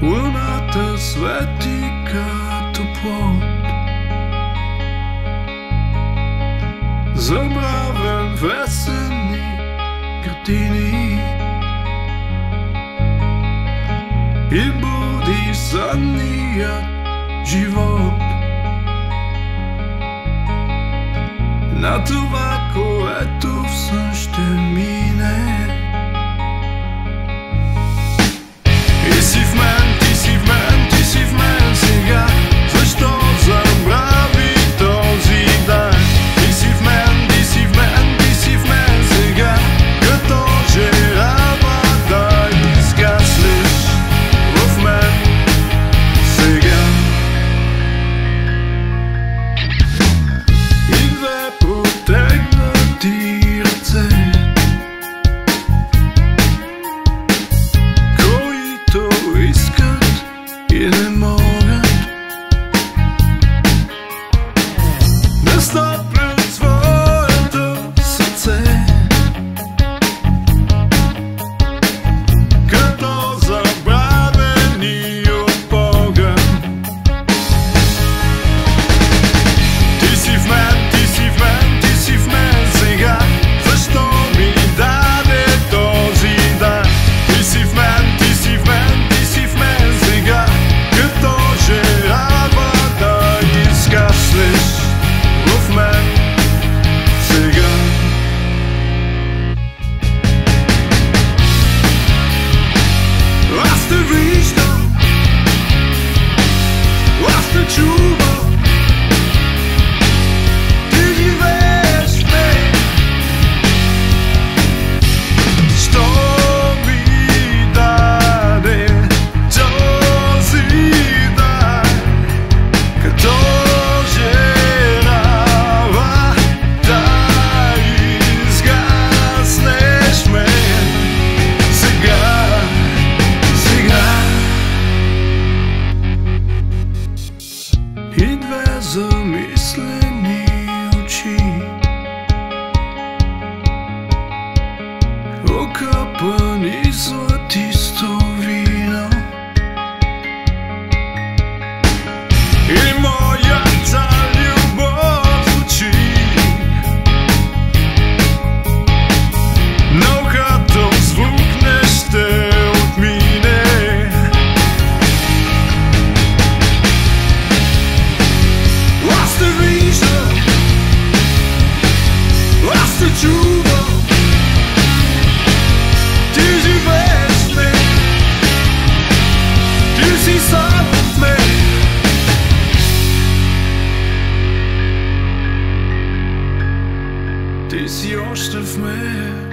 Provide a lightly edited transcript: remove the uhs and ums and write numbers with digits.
Луната свети като плод, забравен в есенни градини, и буди сънният живот на това, което в сън ще мине. И си в мен, ти си в мен, ти си в мен сега. Защо забрави този ден? Ти си в мен, ти си в мен, ти си в мен сега. Като жертва да изгаснеш в мен сега. И две протегнати ръце, искат и не могат да стъпят своето сърце, като забравени от Бога. Ти си в мен, ти си в мен, ти си в мен сега. Защо ми даде този дар? Ти си в мен, ти си в мен, ти си в мен сега. Като жертва да изгаснеш в мен сега. Аз те виждам, аз те чувам. Ти живееш в мен. Що ми даде този дар? Като жертва да изгаснеш в мен сега, сега. И две замислени очи, окапани златисто вино, и моята любов звучи, но като звук не ще отмине. Аз те виждам, аз те чувам. Ти живееш в мен, ти си сам в мен. Ти си още в мен.